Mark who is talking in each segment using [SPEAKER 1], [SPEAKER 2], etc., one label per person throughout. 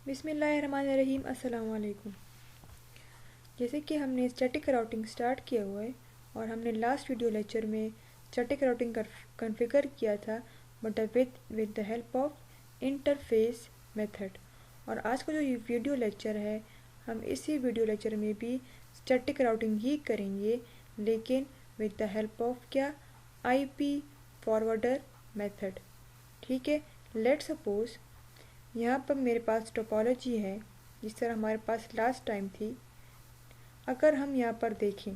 [SPEAKER 1] बिस्मिल्लाहिर्रहमानिर्रहीम। अस्सलाम वालेकुम। जैसे कि हमने स्टैटिक राउटिंग स्टार्ट किया हुआ है और हमने लास्ट वीडियो लेक्चर में स्टैटिक राउटिंग कॉन्फ़िगर किया था but with the help of interface method. और आज का जो ये वीडियो लेक्चर है हम इसी वीडियो लेक्चर में भी स्टैटिक राउटिंग ही करेंगे, लेकिन विद द हेल्प ऑफ क्या, आईपी फॉरवर्डर मेथड। ठीक है, लेट सपोज यहाँ पर मेरे पास टोपोलॉजी है जिस तरह हमारे पास लास्ट टाइम थी। अगर हम यहाँ पर देखें,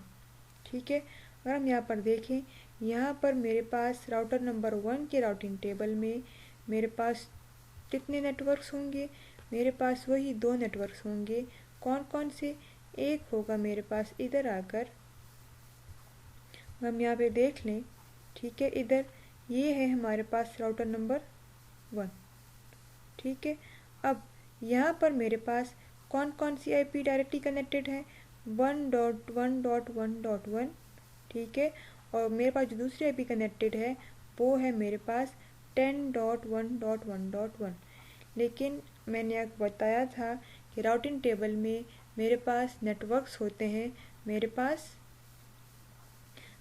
[SPEAKER 1] ठीक है, अगर हम यहाँ पर देखें, यहाँ पर मेरे पास राउटर नंबर 1 के राउटिंग टेबल में मेरे पास कितने नेटवर्क्स होंगे? मेरे पास वही 2 नेटवर्क्स होंगे। कौन कौन से? एक होगा मेरे पास इधर आकर, हम यहाँ पे देख लें, ठीक है, इधर ये है हमारे पास राउटर नंबर 1। ठीक है, अब यहाँ पर मेरे पास कौन कौन सी आईपी डायरेक्टली कनेक्टेड है? 1.1.1.1। ठीक है, और मेरे पास जो दूसरी आईपी कनेक्टेड है वो है मेरे पास 10.1.1.1। लेकिन मैंने आपको बताया था कि राउटिंग टेबल में मेरे पास नेटवर्क्स होते हैं, मेरे पास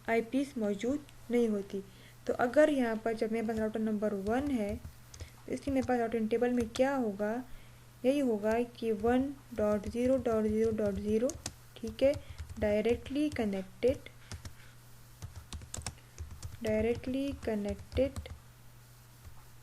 [SPEAKER 1] आईपीस मौजूद नहीं होती। तो अगर यहाँ पर जब मेरे पास राउटर नंबर 1 है तो इसलिए मेरे पास राउटिंग टेबल में क्या होगा, यही होगा कि 1.0.0.0, ठीक है, डायरेक्टली कनेक्टेड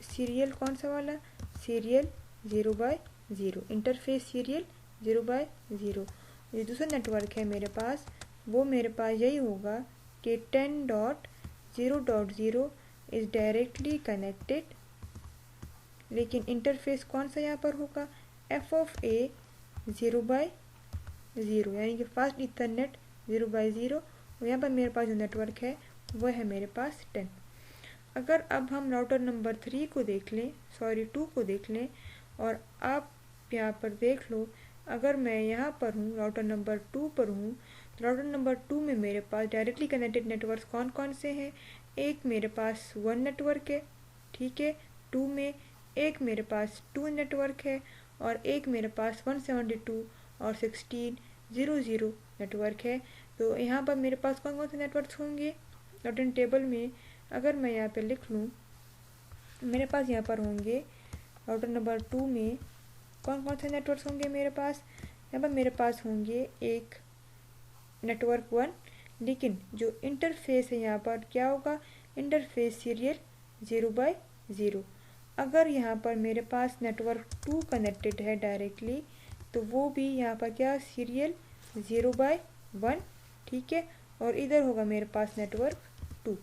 [SPEAKER 1] सीरियल, कौन सा वाला? Serial 0/0, interface serial 0/0। ये दूसरा नेटवर्क है मेरे पास, वो मेरे पास यही होगा कि 10.0.0 इज़ डायरेक्टली कनेक्टेड, लेकिन इंटरफेस कौन सा यहाँ पर होगा? f(a) 0/0, यानी कि फास्ट इथरनेट 0/0। और यहाँ पर मेरे पास जो नेटवर्क है वह है मेरे पास 10। अगर अब हम राउटर नंबर 3 को देख लें, सॉरी 2 को देख लें, और आप यहाँ पर देख लो, अगर मैं यहाँ पर हूँ, राउटर नंबर 2 पर हूँ, तो राउटर नंबर 2 में मेरे पास डायरेक्टली कनेक्टेड नेटवर्क कौन कौन से हैं? एक मेरे पास 1 नेटवर्क है, ठीक है, 2 में एक मेरे पास 2 नेटवर्क है, और एक मेरे पास 172 और 1600 नेटवर्क है। तो यहाँ पर मेरे पास कौन कौन से नेटवर्क्स होंगे राउटिंग टेबल में? अगर मैं यहाँ पे लिख लूँ, मेरे पास यहाँ पर होंगे राउटर नंबर 2 में कौन कौन से नेटवर्क्स होंगे मेरे पास? यहाँ पर मेरे पास होंगे एक नेटवर्क 1, लेकिन जो इंटरफेस है यहाँ पर क्या होगा? Interface serial 0/0। अगर यहाँ पर मेरे पास नेटवर्क 2 कनेक्टेड है डायरेक्टली, तो वो भी यहाँ पर क्या, सीरियल 0/1, ठीक है, और इधर होगा मेरे पास नेटवर्क 2।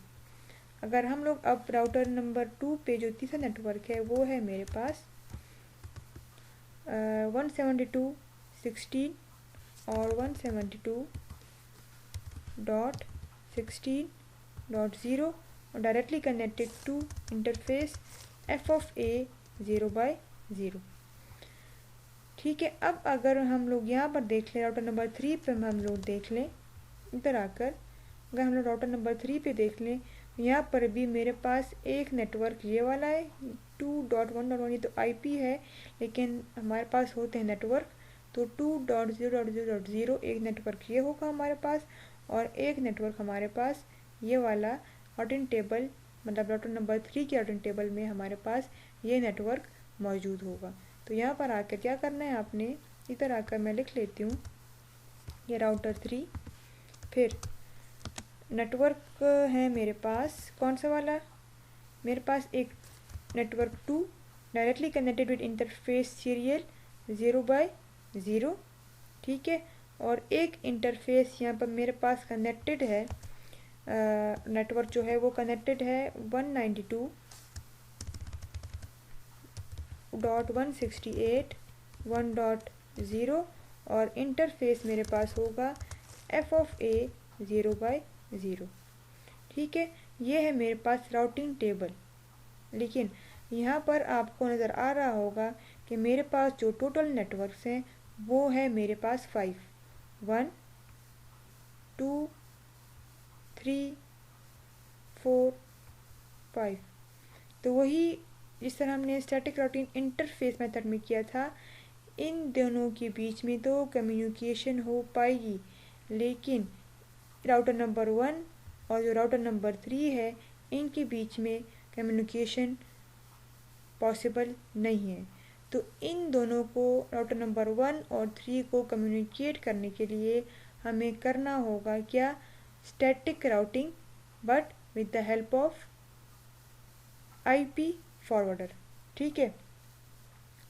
[SPEAKER 1] अगर हम लोग अब राउटर नंबर 2 पे जो तीसरा नेटवर्क है वो है मेरे पास 172.16 और 172.16.0 और directly connected to interface f(a) 0/0। ठीक है, अब अगर हम लोग यहाँ पर देख लें, राउटर नंबर 3 पे हम लोग देख लें, इधर आकर अगर हम लोग राउटर नंबर 3 पे देख लें, यहाँ पर भी मेरे पास एक नेटवर्क ये वाला है 2.1.1, ये तो आईपी है, लेकिन हमारे पास होते हैं नेटवर्क। तो 2.0.0.0 एक नेटवर्क ये होगा हमारे पास, और एक नेटवर्क हमारे पास ये वाला राउटिंग टेबल, मतलब राउटर नंबर 3 के राउटिंग टेबल में हमारे पास ये नेटवर्क मौजूद होगा। तो यहाँ पर आकर क्या करना है आपने, इधर आकर मैं लिख लेती हूँ ये राउटर 3, फिर नेटवर्क है मेरे पास कौन सा वाला? मेरे पास एक network 2 directly connected with interface serial 0/0, ठीक है, और एक इंटरफेस यहाँ पर मेरे पास कनेक्टेड है, नेटवर्क जो है वो कनेक्टेड है 192.168.1.0, और इंटरफेस मेरे पास होगा f(a) 0/0। ठीक है, ये है मेरे पास राउटिंग टेबल। लेकिन यहाँ पर आपको नज़र आ रहा होगा कि मेरे पास जो टोटल नेटवर्क्स हैं वो है मेरे पास 5, 1 2 3 4 5। तो वही जिस तरह हमने स्टैटिक राउटिंग इंटरफेस मेथड में किया था, इन दोनों के बीच में तो कम्युनिकेशन हो पाएगी, लेकिन राउटर नंबर 1 और जो राउटर नंबर 3 है इनके बीच में कम्युनिकेशन पॉसिबल नहीं है। तो इन दोनों को, राउटर नंबर 1 और 3 को कम्युनिकेट करने के लिए हमें करना होगा क्या, static routing, but with the help of IP forwarder. ठीक है,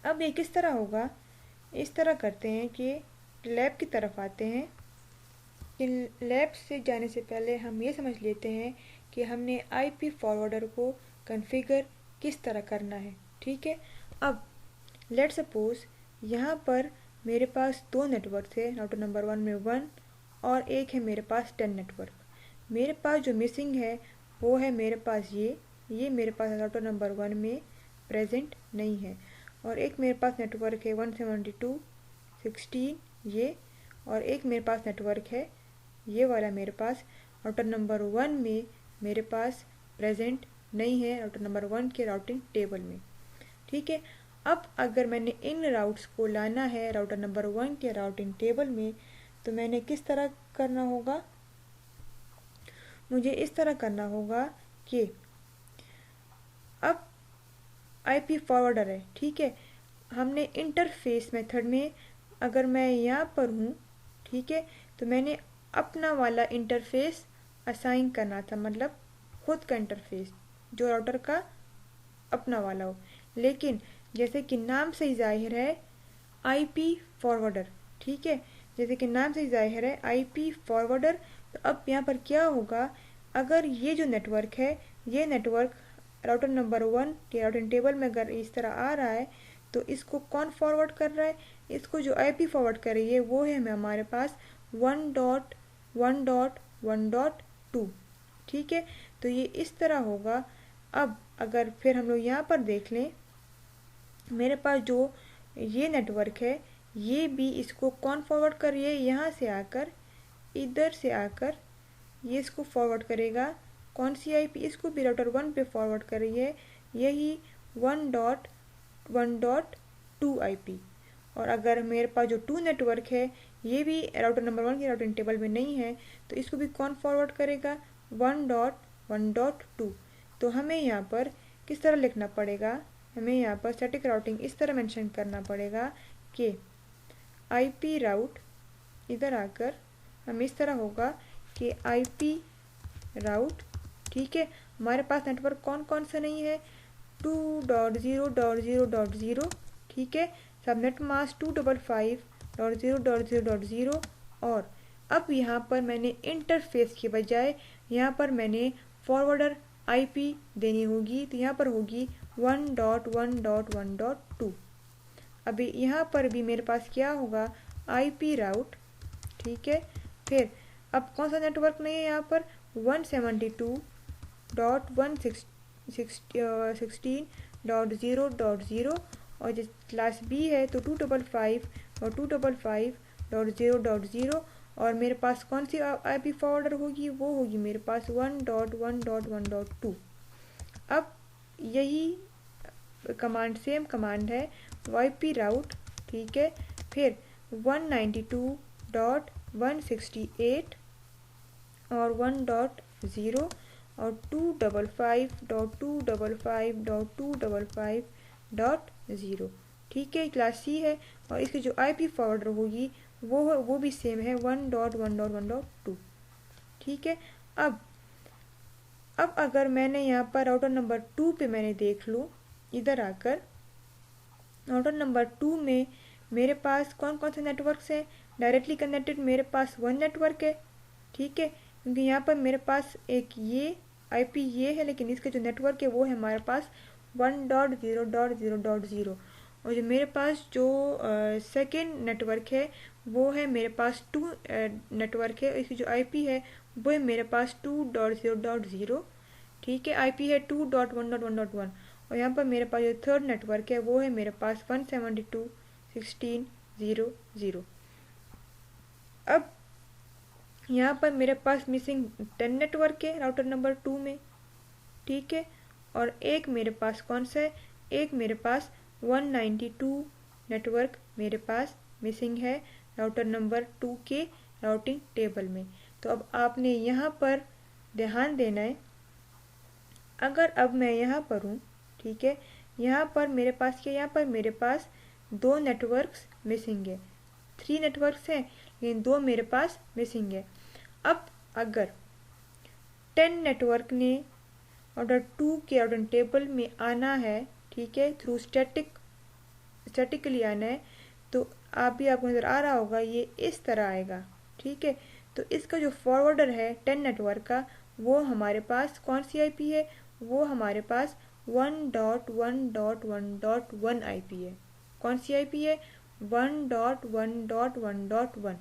[SPEAKER 1] अब ये किस तरह होगा, इस तरह करते हैं कि लैब की तरफ आते हैं। लैब से जाने से पहले हम ये समझ लेते हैं कि हमने आईपी फॉरवर्डर को कॉन्फ़िगर किस तरह करना है। ठीक है, अब लेट सपोज यहाँ पर मेरे पास दो नेटवर्क है, राउटर नंबर 1 में 1 और एक है मेरे पास 10 नेटवर्क। मेरे पास जो मिसिंग है वो है मेरे पास ये मेरे पास राउटर नंबर 1 में प्रेजेंट नहीं है, और एक मेरे पास नेटवर्क है 172.16 ये, और एक मेरे पास नेटवर्क है ये वाला मेरे पास राउटर नंबर 1 में मेरे पास प्रेजेंट नहीं है, राउटर नंबर 1 के राउटिंग टेबल में। ठीक है, अब अगर मैंने इन राउट्स को लाना है राउटर नंबर 1 के राउटिंग टेबल में, तो मैंने किस तरह करना होगा, मुझे इस तरह करना होगा कि अब आईपी फॉरवर्डर है। ठीक है, हमने इंटरफेस मेथड में, अगर मैं यहाँ पर हूँ, ठीक है, तो मैंने अपना वाला इंटरफेस असाइन करना था, मतलब खुद का इंटरफेस जो राउटर का अपना वाला हो। लेकिन जैसे कि नाम से ही जाहिर है आईपी फॉरवर्डर, ठीक है, जैसे कि नाम से ही जाहिर है आईपी फॉरवर्डर, तो अब यहाँ पर क्या होगा, अगर ये जो नेटवर्क है ये नेटवर्क राउटर नंबर 1 के राउटिंग टेबल में अगर इस तरह आ रहा है, तो इसको कौन फॉरवर्ड कर रहा है, इसको जो आईपी फॉरवर्ड कर रही है वो है हमारे पास 1.1.1.2। ठीक है, तो ये इस तरह होगा। अब अगर फिर हम लोग यहाँ पर देख लें, मेरे पास जो ये नेटवर्क है ये भी इसको कौन फॉरवर्ड कर रही है, यहाँ से आकर, इधर से आकर ये इसको फॉरवर्ड करेगा, कौन सी आईपी, इसको भी राउटर 1 पे फॉरवर्ड कर रही है, यही 1.1.2 आईपी। और अगर मेरे पास जो 2 नेटवर्क है ये भी राउटर नंबर 1 की राउटिंग टेबल में नहीं है, तो इसको भी कौन फॉरवर्ड करेगा, 1.1.2। तो हमें यहाँ पर किस तरह लिखना पड़ेगा, हमें यहाँ पर स्टैटिक राउटिंग इस तरह मेंशन करना पड़ेगा कि आईपी राउट, इधर आकर हम इस तरह होगा कि आईपी राउट, ठीक है, हमारे पास नेटवर्क कौन कौन सा नहीं है, 2.0.0.0, ठीक है, सबनेट मास्क 255.0.0.0। और अब यहाँ पर मैंने इंटरफेस के बजाय यहाँ पर मैंने फॉरवर्डर आईपी देनी होगी, तो यहाँ पर होगी 1.1.1.2। अभी यहाँ पर भी मेरे पास क्या होगा, आईपी राउट, ठीक है, फिर अब कौन सा नेटवर्क नहीं है यहाँ पर, 172.116.0.0, और जो क्लास बी है तो 255 और 255.0.0, और मेरे पास कौन सी आईपी फॉरवर्डर होगी, वो होगी मेरे पास 1.1.1.2। अब यही कमांड सेम कमांड है वाईपी राउट, ठीक है, फिर 192.168 और 1.0 और 255.255.255.0, ठीक है, क्लास सी है, और इसकी जो आईपी फॉरवर्डर होगी वो भी सेम है 1.1.1.2। ठीक है, अब अगर मैंने यहाँ पर राउटर नंबर 2 पे मैंने देख लूँ, इधर आकर राउटर नंबर 2 में मेरे पास कौन कौन से नेटवर्क्स हैं, डायरेक्टली कनेक्टेड मेरे पास 1 नेटवर्क है, ठीक है, क्योंकि यहाँ पर मेरे पास एक ये आईपी ये है, लेकिन इसका जो नेटवर्क है वो है हमारे पास 1.0.0.0, और जो मेरे पास जो सेकेंड नेटवर्क है वो है मेरे पास 2 नेटवर्क है, इसकी जो आईपी है वो है मेरे पास 2.0.0, ठीक है, आईपी है 2.1.1.1, और यहाँ पर मेरे पास जो थर्ड नेटवर्क है वो है मेरे पास 172.16.0.0। अब यहाँ पर मेरे पास मिसिंग 10 नेटवर्क है राउटर नंबर 2 में, ठीक है, और एक मेरे पास कौन सा है, एक मेरे पास नेटवर्क मेरे पास मिसिंग है राउटर नंबर 2 के राउटिंग टेबल में। तो अब आपने यहाँ पर ध्यान देना है। अगर अब मैं यहाँ पर हूँ, ठीक है, यहाँ पर मेरे पास क्या, यहाँ पर मेरे पास 2 नेटवर्क्स मिसिंग है। 3 नेटवर्क्स हैं लेकिन 2 मेरे पास मिसिंग है। अब अगर 10 नेटवर्क ने ऑर्डर 2 के राउटिंग टेबल में आना है, ठीक है, थ्रू स्टैटिकली आना है, तो आपको नज़र आ रहा होगा ये इस तरह आएगा, ठीक है। तो इसका जो फॉरवर्डर है 10 नेटवर्क का, वो हमारे पास कौन सी आईपी है, वो हमारे पास 1.1.1.1 आईपी है। कौन सी आईपी है, 1.1.1.1।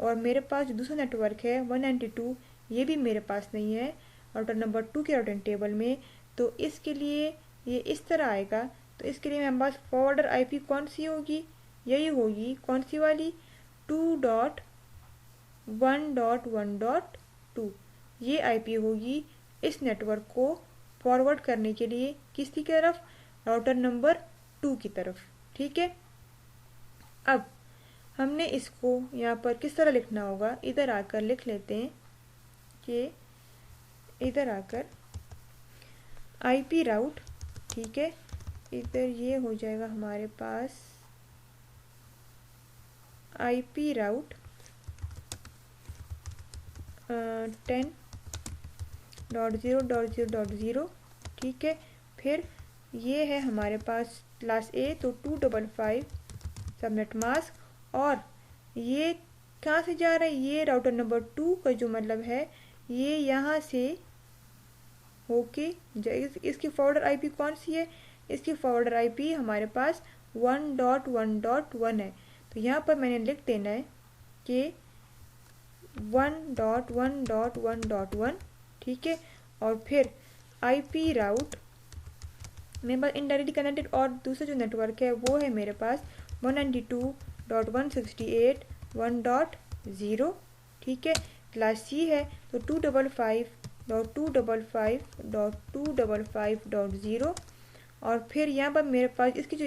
[SPEAKER 1] और मेरे पास जो दूसरा नेटवर्क है 192, ये भी मेरे पास नहीं है राउटर नंबर 2 के राउटिंग टेबल में। तो इसके लिए ये इस तरह आएगा। तो इसके लिए मेरे पास फॉरवर्डर आईपी कौन सी होगी, यही होगी, कौन सी वाली, 2.1.1.2। ये आईपी होगी इस नेटवर्क को फॉरवर्ड करने के लिए किसकी तरफ, राउटर नंबर 2 की तरफ, ठीक है। अब हमने इसको यहाँ पर किस तरह लिखना होगा, इधर आकर लिख लेते हैं कि इधर आकर आईपी राउट, ठीक है, इधर ये हो जाएगा हमारे पास आईपी राउट 10.0.0.0, ठीक है। फिर ये है हमारे पास क्लास ए, तो 255 सबनेट मास्क। और ये कहाँ से जा रहा है, ये राउटर नंबर 2 का जो मतलब है ये यहाँ से होके इसकी फॉरवर्डर आईपी कौन सी है, इसकी फॉरवर्डर आईपी हमारे पास 1.1.1 है। तो यहाँ पर मैंने लिख देना है कि 1.1.1.1, ठीक है। और फिर आईपी राउट मेरे पास इनडायरेक्टली कनेक्टेड और दूसरा जो नेटवर्क है वो है मेरे पास 192.168.1.0, ठीक है। क्लास सी है तो 255.255.255.0। और फिर यहाँ पर मेरे पास इसकी जो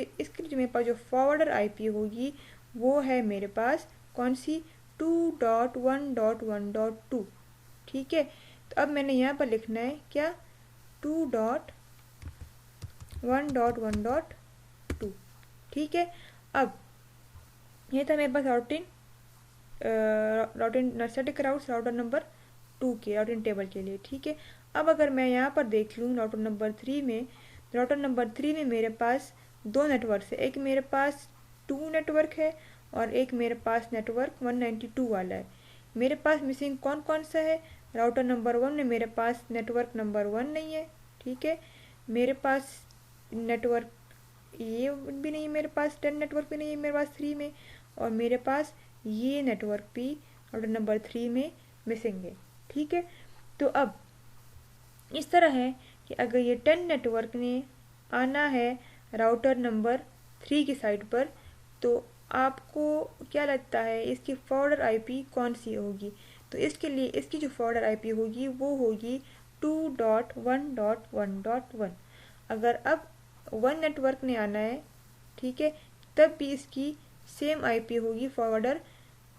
[SPEAKER 1] मेरे पास जो फॉरवर्डर आईपी होगी वो है मेरे पास कौन सी, 2.1.1.2, ठीक है। तो अब मैंने यहाँ पर लिखना है क्या, 2.1.1.2, ठीक है। अब ये था मेरे पास routing static routes router number 2 के राउटिंग टेबल के लिए, ठीक है। अब अगर मैं यहाँ पर देख लूँ राउटर नंबर 3 में, राउटर नंबर 3 में मेरे पास 2 नेटवर्क है, एक मेरे पास 2 नेटवर्क है और एक मेरे पास नेटवर्क 192 वाला है। मेरे पास मिसिंग कौन कौन सा है, राउटर नंबर 1 में मेरे पास नेटवर्क नंबर 1 नहीं है, ठीक है। मेरे पास नेटवर्क ये भी नहीं है, मेरे पास 10 नेटवर्क भी नहीं है मेरे पास 3 में, और मेरे पास ये नेटवर्क भी राउटर नंबर 3 में मिसिंग है, ठीक है। तो अब इस तरह है कि अगर ये 10 नेटवर्क ने आना है राउटर नंबर 3 की साइड पर, तो आपको क्या लगता है इसकी फॉरवर्डर आईपी कौन सी होगी। तो इसके लिए इसकी जो फॉरवर्डर आईपी होगी वो होगी 2.1.1.1। अगर अब 1 नेटवर्क ने आना है, ठीक है, तब भी इसकी सेम आईपी होगी फॉरवर्डर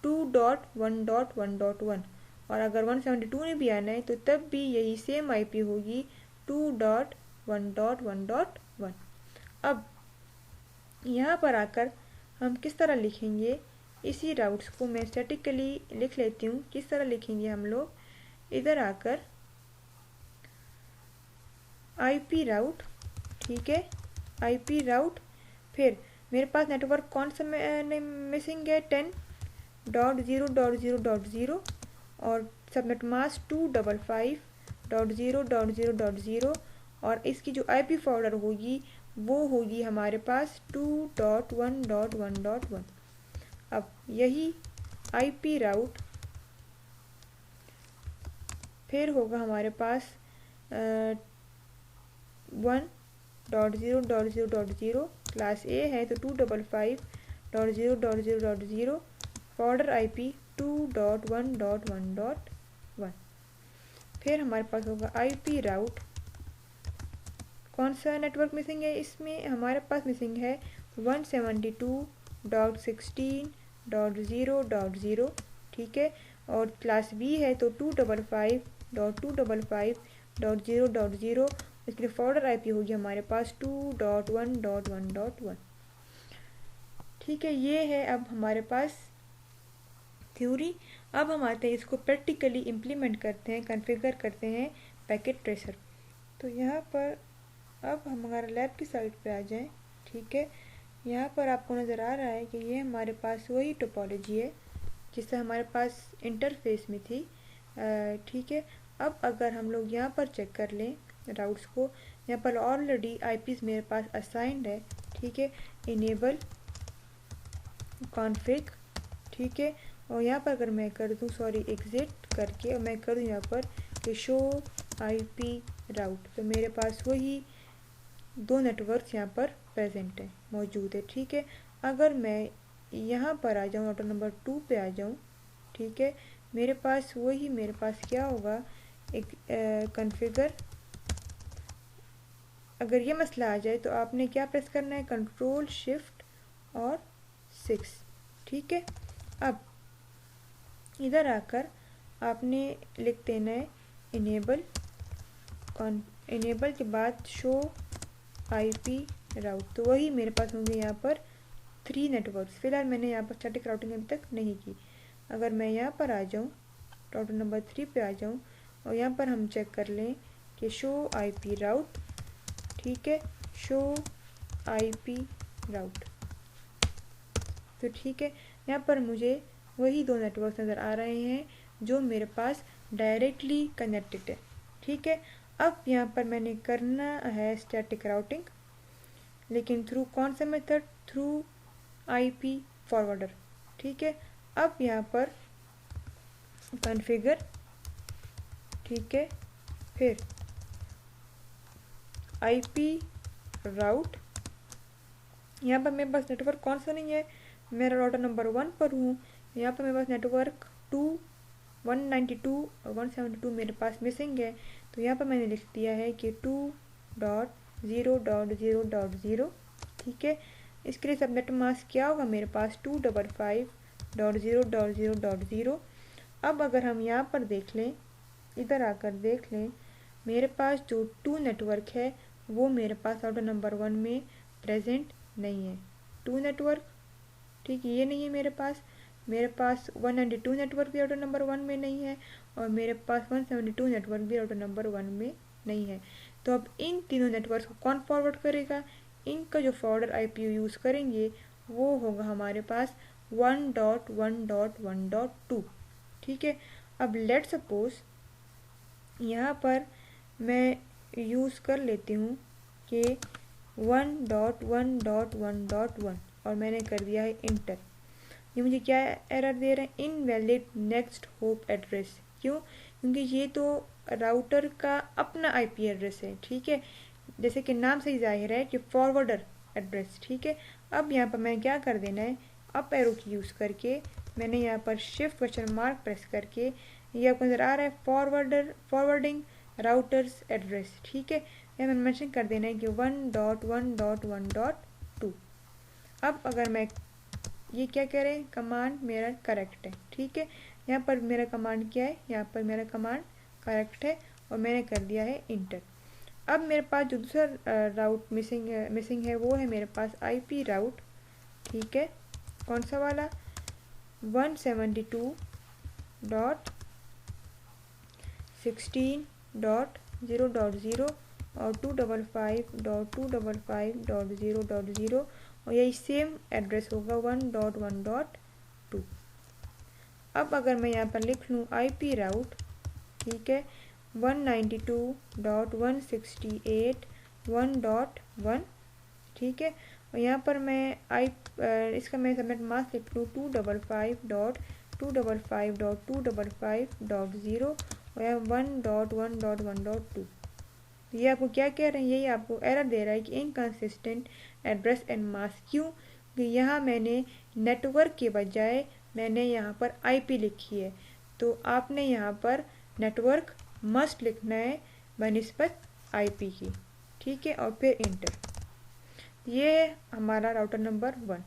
[SPEAKER 1] 2.1.1.1। और अगर 172 ने भी आना है तो तब भी यही सेम आईपी होगी 2.1.1.1। अब यहाँ पर आकर हम किस तरह लिखेंगे इसी राउट्स को, मैं स्टैटिकली लिख लेती हूँ। किस तरह लिखेंगे हम लोग, इधर आकर आईपी राउट, ठीक है, आईपी राउट, फिर मेरे पास नेटवर्क कौन सा मिसिंग है, 10.0.0.0 और सबनेट मास्क 255.0.0.0। और इसकी जो आईपी फॉरवर्डर होगी वो होगी हमारे पास 2.1.1.1। अब यही आईपी राउट फिर होगा हमारे पास 1.0.0.0, क्लास ए है तो 255.0.0.0, फॉरवर्डर आईपी 2.1.1.1। फिर हमारे पास होगा आईपी राउट, कौन सा नेटवर्क मिसिंग है इसमें, हमारे पास मिसिंग है 172.16.0.0, ठीक है। और क्लास बी है तो 255.255.0.0, इसके लिए फॉर्डर आईपी होगी हमारे पास 2.1.1.1, ठीक है। ये है अब हमारे पास थ्योरी। अब हम आते हैं इसको प्रैक्टिकली इम्प्लीमेंट करते हैं, कॉन्फ़िगर करते हैं पैकेट ट्रेसर। तो यहाँ पर अब हम हमारा लैब की साइट पे आ जाएं, ठीक है। यहाँ पर आपको नज़र आ रहा है कि ये हमारे पास वही टोपोलॉजी है जिससे हमारे पास इंटरफेस में थी, ठीक है। अब अगर हम लोग यहाँ पर चेक कर लें राउट्स को, यहाँ पर ऑलरेडी आईपीज़ मेरे पास असाइंड है, ठीक है। इनेबल कॉन्फ़िग, ठीक है। और यहाँ पर अगर मैं कर दूँ एग्जिट करके और मैं कर दूँ यहाँ पर कि शो आईपी राउट, तो मेरे पास वही दो नेटवर्क्स यहाँ पर प्रेजेंट है, मौजूद है, ठीक है। अगर मैं यहाँ पर आ जाऊँ, राउटर नंबर 2 पे आ जाऊँ, ठीक है, मेरे पास क्या होगा, एक कॉन्फ़िगर। अगर ये मसला आ जाए तो आपने क्या प्रेस करना है, कंट्रोल शिफ्ट और 6, ठीक है। अब इधर आकर आपने लिख देना है इनेबल के बाद शो आईपी राउट, तो वही मेरे पास होंगे यहाँ पर 3 नेटवर्क्स। फिलहाल मैंने यहाँ पर स्टैटिक राउटिंग अभी तक नहीं की। अगर मैं यहाँ पर आ जाऊँ, राउटर नंबर 3 पे आ जाऊँ और यहाँ पर हम चेक कर लें कि शो आईपी राउट, ठीक है, शो आईपी राउट, तो ठीक है। यहाँ पर मुझे वही दो नेटवर्क नज़र आ रहे हैं जो मेरे पास डायरेक्टली कनेक्टेड है, ठीक है। अब यहाँ पर मैंने करना है स्टैटिक राउटिंग, लेकिन थ्रू कौन सा मेथड, थ्रू आईपी फॉरवर्डर, ठीक है। अब यहाँ पर कॉन्फ़िगर, ठीक है, फिर आईपी राउट। यहाँ पर मेरे पास नेटवर्क कौन सा नहीं है, मेरा राउटर नंबर 1 पर हूँ। यहाँ पर मेरे पास नेटवर्क 192 और 172 मेरे पास मिसिंग है, तो यहाँ पर मैंने लिख दिया है कि 2.0.0.0, ठीक है। इसके लिए सबनेट मास्क क्या होगा, मेरे पास 255.0.0.0। अब अगर हम यहाँ पर देख लें, इधर आकर देख लें, मेरे पास जो 2 नेटवर्क है वो मेरे पास राउटर नंबर 1 में प्रेजेंट नहीं है। 2 नेटवर्क, ठीक है, ये नहीं है मेरे पास 192 नेटवर्क भी राउटर नंबर 1 में नहीं है और मेरे पास 172 नेटवर्क भी राउटर नंबर 1 में नहीं है। तो अब इन तीनों नेटवर्क को कौन फॉरवर्ड करेगा, इनका जो फॉरवर्डर आईपी यूज़ करेंगे वो होगा हमारे पास 1.1.1.2, ठीक है। अब लेट सपोज यहाँ पर मैं यूज़ कर लेती हूँ कि 1.1.1.1 और मैंने कर दिया है इंटर। ये मुझे क्या एरर दे रहे हैं, इनवैलिड नेक्स्ट होप एड्रेस। क्यों, क्योंकि ये तो राउटर का अपना आईपी एड्रेस है, ठीक है, जैसे कि नाम से ही जाहिर है कि फॉरवर्डर एड्रेस, ठीक है। अब यहाँ पर मैं क्या कर देना है, अप एरो की यूज़ करके मैंने यहाँ पर शिफ्ट क्वेश्चन मार्क प्रेस करके, ये आपको नज़र आ रहा है फॉरवर्डिंग राउटर्स एड्रेस, ठीक है, यहाँ मैंने मेंशन कर देना है कि 1.1.1.2। अब अगर मैं ये क्या कह रहे हैं, कमांड मेरा करेक्ट है, ठीक है। यहाँ पर मेरा कमांड क्या है, यहाँ पर मेरा कमांड करेक्ट है और मैंने कर दिया है इंटर। अब मेरे पास जो दूसरा राउट मिसिंग है वो है मेरे पास आईपी राउट, ठीक है, कौन सा वाला, 172.16.0.0 और 255.255.0.0 और यही सेम एड्रेस होगा 1.1.2। अब अगर मैं यहाँ पर लिख लूँ आईपी राउट, ठीक है, 192.168.1.1, ठीक है, और यहाँ पर मैं इसका मैं सबनेट मास्क लिख लूँ 255.255.255.0 और यहाँ 1.1.1.2। ये आपको क्या कह रहे हैं, यही आपको एरर दे रहा है कि इनकंसिस्टेंट एड्रेस एंड मास्क। क्यों, कि यहाँ मैंने नेटवर्क के बजाय मैंने यहाँ पर आईपी लिखी है, तो आपने यहाँ पर नेटवर्क मस्ट लिखना है बनिस्बत आईपी की, ठीक है, और फिर इंटर। ये हमारा राउटर नंबर 1।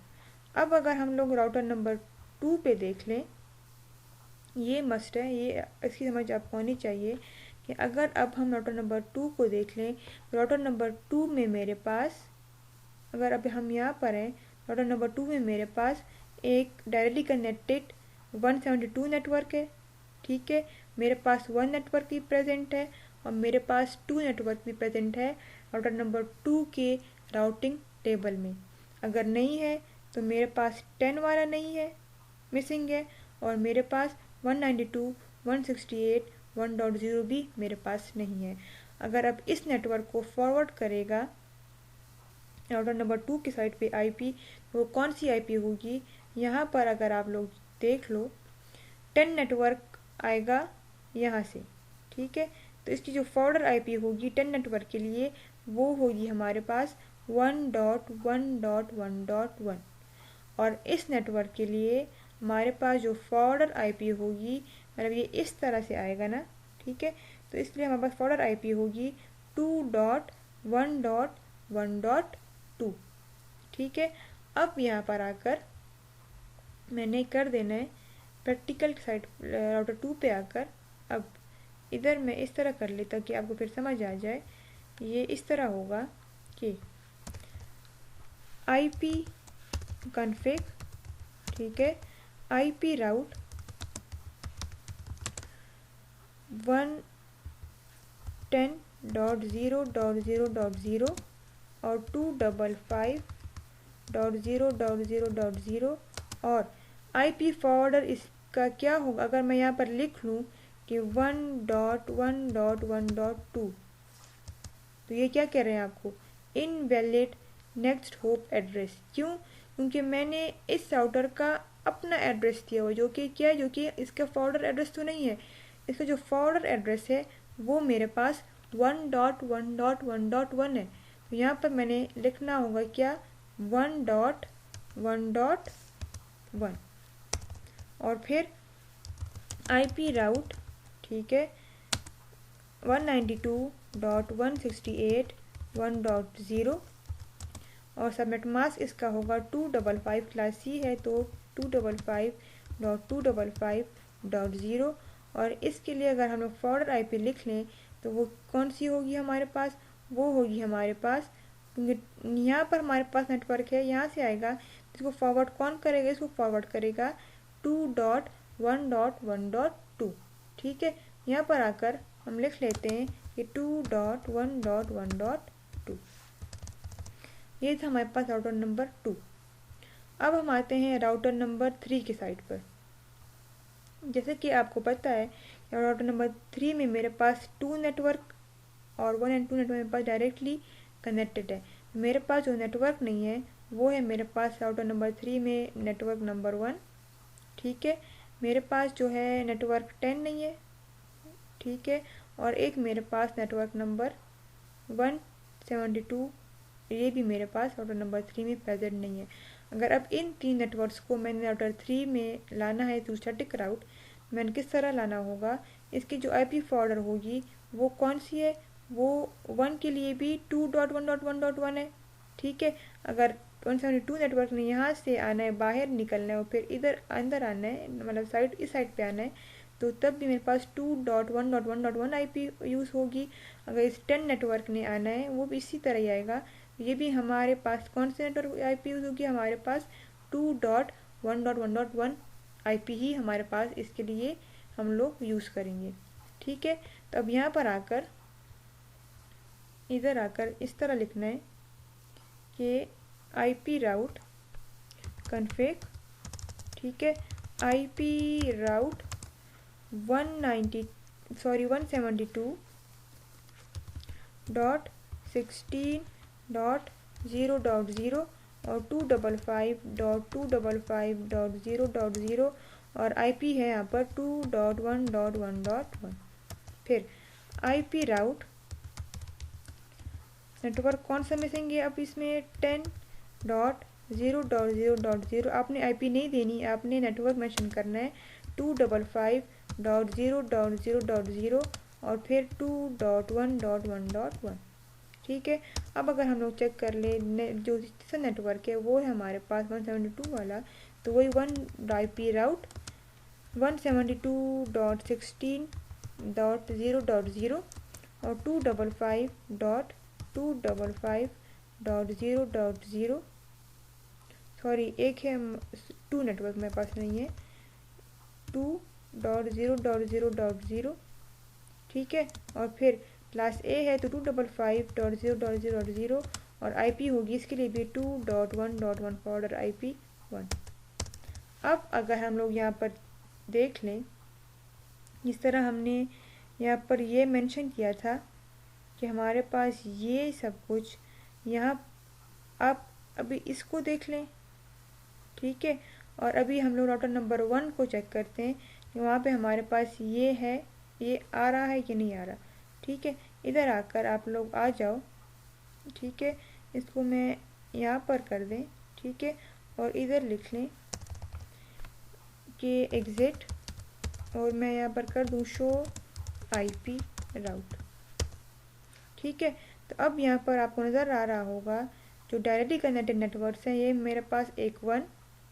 [SPEAKER 1] अब अगर हम लोग राउटर नंबर 2 पे देख लें, ये मस्ट है, ये इसकी समझ आपको होनी चाहिए कि अगर अब हम राउटर नंबर 2 को देख लें, राउटर नंबर 2 में मेरे पास, अगर अब हम यहाँ पर हैं, राउटर नंबर 2 में मेरे पास एक डायरेक्टली कनेक्टेड 172 नेटवर्क है। ठीक है, मेरे पास 1 नेटवर्क भी प्रेजेंट है और मेरे पास 2 नेटवर्क भी प्रेजेंट है राउटर नंबर 2 के राउटिंग टेबल में। अगर नहीं है तो मेरे पास 10 वाला नहीं है, मिसिंग है, और मेरे पास 192.168.1.0 भी मेरे पास नहीं है। अगर अब इस नेटवर्क को फॉरवर्ड करेगा राउटर नंबर 2 की साइड पे आईपी, वो कौन सी आईपी होगी? यहाँ पर अगर आप लोग देख लो 10 नेटवर्क आएगा यहाँ से। ठीक है, तो इसकी जो फॉरवर्डर आईपी होगी 10 नेटवर्क के लिए वो होगी हमारे पास 1.1.1.1, और इस नेटवर्क के लिए हमारे पास जो फॉरवर्डर आईपी होगी, मतलब ये इस तरह से आएगा ना। ठीक है, तो इसलिए हमारे पास फॉरवर्डर आईपी होगी 2.1.1.2। ठीक है, अब यहाँ पर आकर मैंने कर देना है प्रैक्टिकल साइड राउटर 2 पे आकर। अब इधर मैं इस तरह कर लेता कि आपको फिर समझ आ जाए। ये इस तरह होगा कि आईपी कॉन्फ़िग, ठीक है, आईपी राउट 110.0.0.0 और 255.0.0.0 और आईपी फॉरवर्डर इसका क्या होगा? अगर मैं यहाँ पर लिख लूँ कि 1.1.1.2, तो ये क्या कह रहे हैं आपको? Invalid next hop address. क्यों? क्योंकि मैंने इस राउटर का अपना एड्रेस दिया हुआ, जो कि क्या है, जो कि इसका फॉरवर्डर एड्रेस तो नहीं है। इसका जो फॉरवर्डर एड्रेस है वो मेरे पास 1.1.1.1 है। तो यहाँ पर मैंने लिखना होगा क्या? 1.1.1 और फिर आईपी राउट, ठीक है, 192.168.1.0 और सबनेट मास्क इसका होगा 255, क्लास सी है तो 255.255.0। और इसके लिए अगर हम लोग फॉरवर्ड आईपी लिख लें तो वो कौन सी होगी हमारे पास? वो होगी हमारे पास, यहाँ पर हमारे पास नेटवर्क है, यहाँ से आएगा, इसको फॉरवर्ड कौन करेगा? इसको फॉरवर्ड करेगा 2.1.1.2। ठीक है, यहाँ पर आकर हम लिख लेते हैं कि 2.1.1.2। ये था हमारे पास राउटर नंबर 2। अब हम आते हैं राउटर नंबर 3 की साइड पर। जैसे कि आपको पता है राउटर नंबर 3 में मेरे पास 2 नेटवर्क और 1 एंड 2 नेटवर्क मेरे पास डायरेक्टली कनेक्टेड है। मेरे पास जो नेटवर्क नहीं है वो है मेरे पास राउटर नंबर 3 में नेटवर्क नंबर 1। ठीक है, मेरे पास जो है नेटवर्क 10 नहीं है। ठीक है, और एक मेरे पास नेटवर्क नंबर 172, ये भी मेरे पास राउटर नंबर 3 में प्रेजेंट नहीं है। अगर अब इन 3 नेटवर्क्स को मैंने राउटर 3 में लाना है थ्रू स्टैटिक राउट, मैंने किस तरह लाना होगा? इसकी जो आईपी फॉरवर्डर होगी वो कौन सी है? वो 1 के लिए भी 2.1.1.1 है। ठीक है, अगर 172 नेटवर्क ने यहाँ से आना है, बाहर निकलना है और फिर इधर अंदर आना है, मतलब साइड इस साइड पे आना है, तो तब भी मेरे पास 2.1.1.1 आईपी यूज़ होगी। अगर इस 10 नेटवर्क ने आना है वो भी इसी तरह ही आएगा। ये भी हमारे पास कौन से नेटवर्क आईपी यूज़ होगी? हमारे पास 2.1.1.1 आईपी ही हमारे पास इसके लिए हम लोग यूज़ करेंगे। ठीक है, तो अब यहाँ पर आकर इधर आकर इस तरह लिखना है कि आईपी राउट कॉन्फ़िग, ठीक है, आईपी राउट 192.16.0.0 और 255.255.0.0 और आईपी है यहाँ पर 2.1.1.1। फिर आईपी राउट नेटवर्क कौन सा मिसिंग है? अब इसमें 10.0.0.0 आपने आईपी नहीं देनी, आपने नेटवर्क मेंशन करना है 255.0.0.0 और फिर 2.1.1.1। ठीक है। अब अगर हम लोग चेक कर ले जो तीसरा नेटवर्क है वो है हमारे पास 172 वाला, तो वही 1 IP राउट 172.16.0.0 और 255.255.0.0, सॉरी एक है 2 नेटवर्क मेरे पास नहीं है, 2.0.0.0, ठीक है। और फिर क्लास ए है तो 255.0.0.0 और IP होगी इसके लिए भी 2.1.1 फॉर्डर IP 1। अब अगर हम लोग यहाँ पर देख लें, इस तरह हमने यहाँ पर ये मेंशन किया था कि हमारे पास ये सब कुछ यहाँ, आप अभी इसको देख लें, ठीक है। और अभी हम लोग राउटर नंबर 1 को चेक करते हैं कि वहाँ पे हमारे पास ये है, ये आ रहा है कि नहीं आ रहा, ठीक है। इधर आकर आप लोग आ जाओ, ठीक है। इसको मैं यहाँ पर कर दें, ठीक है। और इधर लिख लें कि एग्जिट, और मैं यहाँ पर कर दूँ शो IP राउट, ठीक है। तो अब यहाँ पर आपको नज़र आ रहा होगा जो डायरेक्टली कनेक्टेड नेटवर्क्स हैं, ये मेरे पास एक 1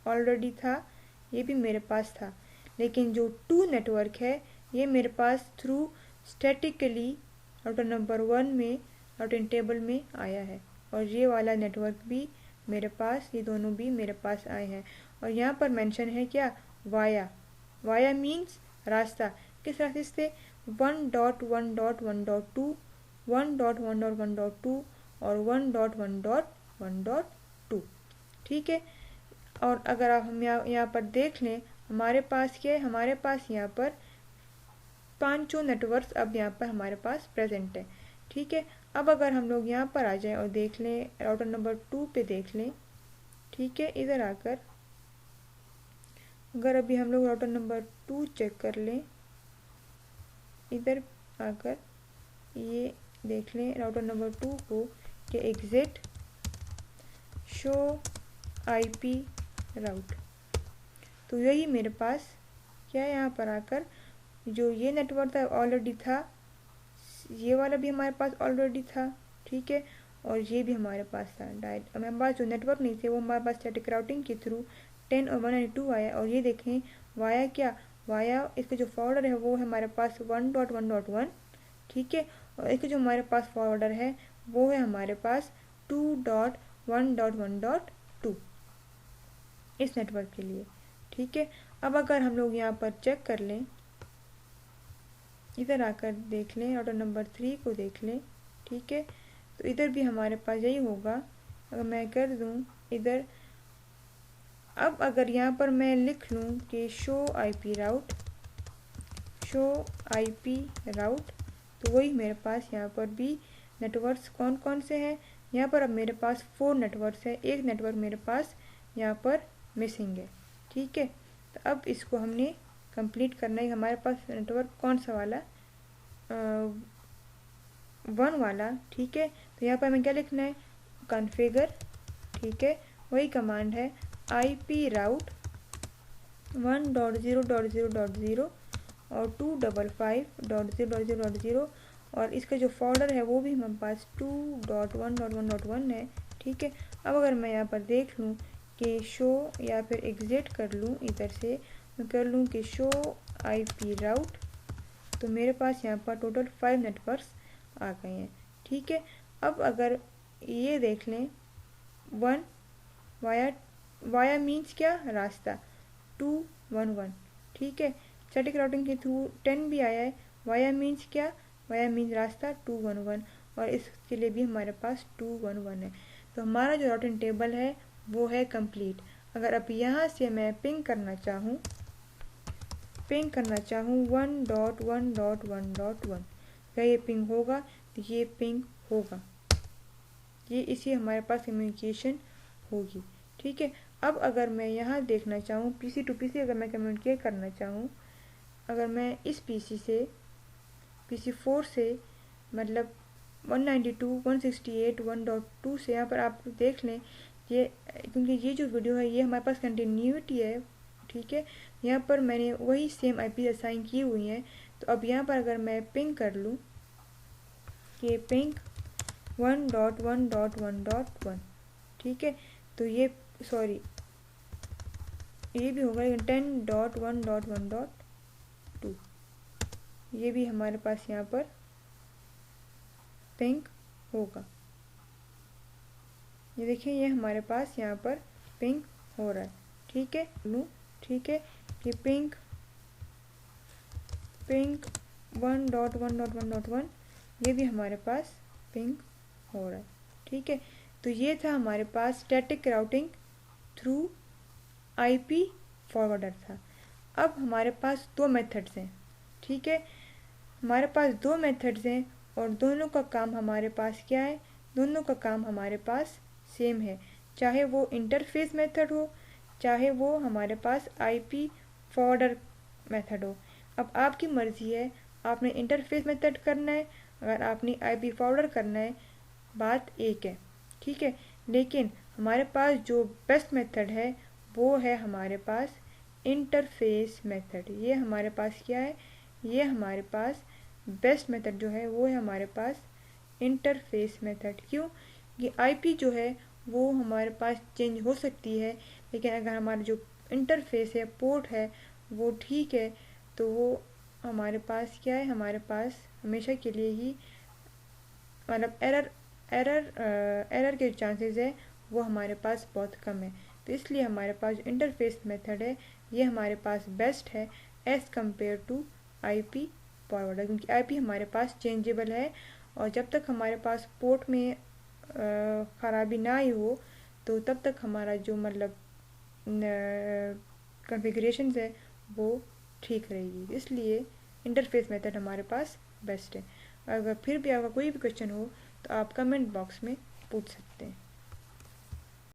[SPEAKER 1] ऑलरेडी था, ये भी मेरे पास था, लेकिन जो 2 नेटवर्क है ये मेरे pass through statically router number 1 में राउटिंग टेबल में आया है, और ये वाला नेटवर्क भी मेरे पास, ये दोनों भी मेरे पास आए हैं। और यहाँ पर मेंशन है क्या, वाया, वाया मीन्स रास्ता, किस रास्ते से, 1.1.1.2, 1.1.1.2 और 1.1.1.2, ठीक है। और अगर आप हम यहाँ पर देख लें, हमारे पास क्या है, हमारे पास यहाँ पर 5 नेटवर्क्स अब यहाँ पर हमारे पास प्रेजेंट है, ठीक है। अब अगर हम लोग यहाँ पर आ जाएं और देख लें राउटर नंबर 2 पे देख लें, ठीक है। इधर आकर अगर अभी हम लोग राउटर नंबर 2 चेक कर लें, इधर आकर ये देख लें राउटर नंबर 2 को कि एग्जिट शो IP राउट, तो यही मेरे पास क्या है, यहाँ पर आकर जो ये नेटवर्क था ऑलरेडी था, ये वाला भी हमारे पास ऑलरेडी था, ठीक है। और ये भी हमारे पास था डायरेक्ट, हमारे पास जो नेटवर्क नहीं थे वो हमारे पास स्टैटिक राउटिंग के थ्रू 10 और 192 आया। और ये देखें वाया क्या, वाया इसका जो फॉर्वर्डर है वो है हमारे पास 1.1.1, ठीक है। और इसका जो हमारे पास फॉर्वर्डर है वो है हमारे पास 2.1.1.2 इस नेटवर्क के लिए, ठीक है। अब अगर हम लोग यहाँ पर चेक कर लें, इधर आकर देख लें राउटर नंबर 3 को देख लें, ठीक है। तो इधर भी हमारे पास यही होगा, अगर मैं कर दूँ इधर, अब अगर यहाँ पर मैं लिख लूँ कि शो IP राउट, शो IP राउट, तो वही मेरे पास यहाँ पर भी नेटवर्क्स कौन कौन से हैं, यहाँ पर अब मेरे पास 4 नेटवर्क्स हैं, एक नेटवर्क मेरे पास यहाँ पर मिसिंग है, ठीक है। तो अब इसको हमने कंप्लीट करना है, हमारे पास नेटवर्क कौन सा वाला, 1 वाला, ठीक है। तो यहाँ पर हमें क्या लिखना है, कॉन्फ़िगर, ठीक है, वही कमांड है IP राउट 1.0.0.0 और 255.0.0.0, और इसका जो फॉर्डर है वो भी हमारे पास 2.1.1.1 है, ठीक है। अब अगर मैं यहाँ पर देख लूँ कि शो या फिर एग्जिट कर लूँ, इधर से मैं कर लूँ कि शो IP राउट, तो मेरे पास यहाँ पर टोटल 5 नेटवर्क्स आ गए हैं, ठीक है। अब अगर ये देख लें 1 वाया, वाया मीन्स क्या, रास्ता 211, ठीक है। स्टैटिक राउटिंग के थ्रू 10 भी आया है, वाया मीन्स क्या, वाया मीन्स रास्ता 211, और इसके लिए भी हमारे पास 211 है। तो हमारा जो राउटिंग टेबल है वो है कंप्लीट। अगर अब यहाँ से मैं पिंग करना चाहूँ 1.1.1.1, क्या ये पिंग होगा, तो ये पिंग होगा, ये इसी हमारे पास कम्युनिकेशन होगी, ठीक है। अब अगर मैं यहाँ देखना चाहूँ PC to PC, अगर मैं कम्युनिकेट करना चाहूँ, अगर मैं इस PC से PC4 से मतलब 192.168.1.2 से, यहाँ पर आप देख लें ये, क्योंकि ये जो वीडियो है ये हमारे पास कंटिन्यूटी है, ठीक है। यहाँ पर मैंने वही सेम IP असाइन की हुई है। तो अब यहाँ पर अगर मैं पिंग कर लूँ कि पिंग 1.1.1.1, ठीक है। तो ये सॉरी ये भी होगा, लेकिन 10.1.1.2 ये भी हमारे पास यहाँ पर पिंक होगा। ये देखिए ये हमारे पास यहाँ पर पिंक हो रहा है, ठीक है। ब्लू, ठीक है। ये पिंक 1.1.1.1 ये भी हमारे पास पिंक हो रहा है, ठीक है। तो ये था हमारे पास static routing through IP forwarder था। अब हमारे पास दो मेथड्स हैं, ठीक है। हमारे पास दो मेथड्स हैं और दोनों का काम हमारे पास क्या है, दोनों का काम हमारे पास सेम है, चाहे वो इंटरफेस मेथड हो, चाहे वो हमारे पास आईपी फॉरवर्डर मेथड हो। अब आपकी मर्ज़ी है, आपने इंटरफेस मेथड करना है, अगर आपने आईपी फॉरवर्डर करना है, बात एक है, ठीक है। लेकिन हमारे पास जो बेस्ट मेथड है वो है हमारे पास इंटरफेस मेथड। ये हमारे पास क्या है, ये हमारे पास बेस्ट मेथड जो है वो है हमारे पास इंटरफेस मेथड। क्यों? ये आईपी जो है वो हमारे पास चेंज हो सकती है, लेकिन अगर हमारा जो इंटरफेस है, पोर्ट है, वो ठीक है, तो वो हमारे पास क्या है, हमारे पास हमेशा के लिए ही मतलब एरर के चांसेस है वो हमारे पास बहुत कम है। तो इसलिए हमारे पास जो इंटरफेस मेथड है ये हमारे पास बेस्ट है as compare to IP forwarder, क्योंकि आईपी हमारे पास चेंजेबल है और जब तक हमारे पास पोर्ट में ख़राबी ना आई हो तो तब तक हमारा जो मतलब कॉन्फ़िगरेशन है वो ठीक रहेगी। इसलिए इंटरफेस मेथड हमारे पास बेस्ट है। अगर फिर भी आपका कोई भी क्वेश्चन हो तो आप कमेंट बॉक्स में पूछ सकते हैं।